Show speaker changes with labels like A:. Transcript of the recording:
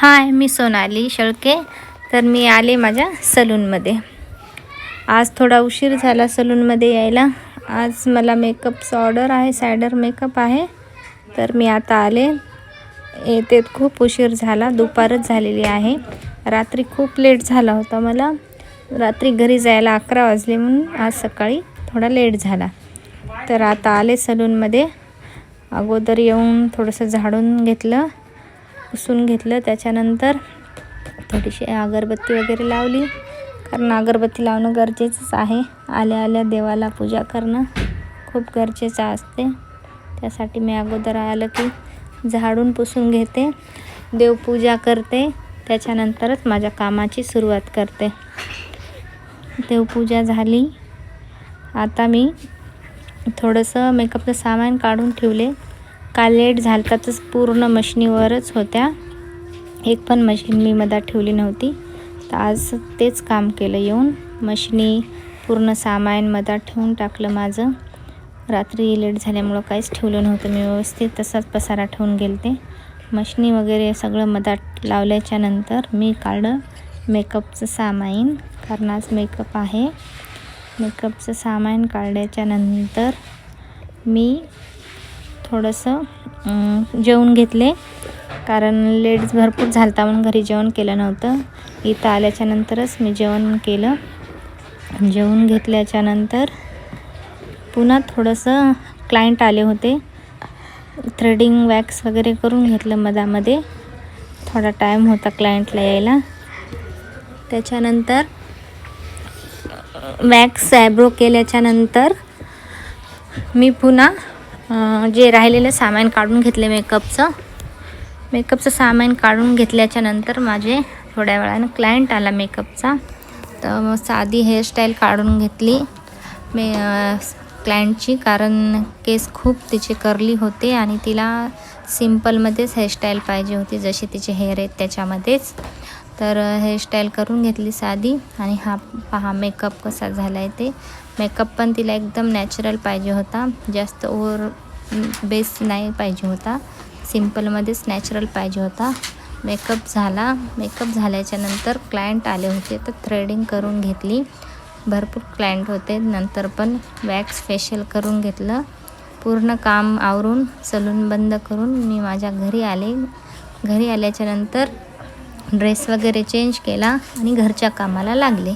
A: हाय, मी सोनाली शेळके. तर मी आले माझ्या सलूनमध्ये. आज थोडा उशीर झाला सलूनमध्ये यायला. आज मला मेकअपचं ऑर्डर आहे, सायडर मेकअप आहे. तर मी आता आले. येते खूप उशीर झाला, दुपारच झालेली आहे. रात्री खूप लेट झाला होता मला. रात्री घरी जायला 11 वाजले, म्हणून आज सकाळी थोडा लेट झाला. तर आता आले सलूनमध्ये. अगोदर येऊन थोडंसं झाडून घेतलं, पुसून घेतलं. त्याच्यानंतर थोडीशी अगरबत्ती वगैरे लावली, कारण अगरबत्ती लावणं गरजेचंच आहे. आल्या आल्या देवाला पूजा करणं खूप गरजेचं असते. त्यासाठी मी अगोदर आलं की झाडून पुसून घेते, देवपूजा करते. त्याच्यानंतरच माझ्या कामाची सुरुवात करते. देवपूजा झाली. आता मी थोडंसं मेकअपचं सामान काढून ठेवले. काल लेट झालं तरच पूर्ण मशिनीवरच होत्या. एक पण मशीन मी मधात ठेवली नव्हती. तर आज तेच काम केलं. येऊन मशिनी पूर्ण सामान मधात ठेवून टाकलं माझं. रात्री लेट झाल्यामुळं काहीच ठेवलं नव्हतं मी व्यवस्थित, तसाच पसारा ठेवून गेलते. मशिनी वगैरे सगळं मधात लावल्याच्या नंतर मी काढलं मेकअपचं सामान, कारण आज मेकअप आहे. मेकअपचं सामान काढल्याच्या नंतर मी थोडंसं जेवून घेतले, कारण लेट भरपूर झालता म्हणून घरी जेवण केलं नव्हतं. इथं आल्याच्या नंतरच मी जेवण केलं. जेवून घेतल्याच्यानंतर पुन्हा थोडंसं क्लायंट आले होते. थ्रेडिंग वॅक्स वगैरे करून घेतलं मधामध्ये. थोडा टाईम होता क्लायंटला यायला. त्याच्यानंतर वॅक्स आयब्रो केल्याच्यानंतर मी पुन्हा जे राहिलेलं सामान काढून घेतले. मेकअपचं सामान काढून घेतल्याच्यानंतर माझे थोड्या वेळानं क्लायंट आला मेकअपचा. तर मग साधी हेअरस्टाईल काढून घेतली मी क्लायंटची, कारण केस खूप तिचे कर्ली होते आणि तिला सिम्पलमध्येच हेअरस्टाईल पाहिजे होती, जशी तिचे हेअर आहेत त्याच्यामध्येच. तर हेअरस्टाईल करून घेतली साधी. आणि हा पहा मेकअप कसा झाला आहे ते. मेकअप पण तिला एकदम नॅचरल पाहिजे होता, जास्त ओव्हर बेस नाही पाहिजे होता, सिम्पलमध्येच नॅचरल पाहिजे होता. मेकअप झाला. मेकअप झाल्याच्यानंतर क्लायंट आले होते, तर थ्रेडिंग करून घेतली. भरपूर क्लायंट होते. नंतर पण वॅक्स फेशियल करून घेतलं. पूर्ण काम आवरून सलून बंद करून मी माझ्या घरी आले. घरी आल्याच्यानंतर ड्रेस वगैरे चेंज केला आणि घरच्या कामाला लागले.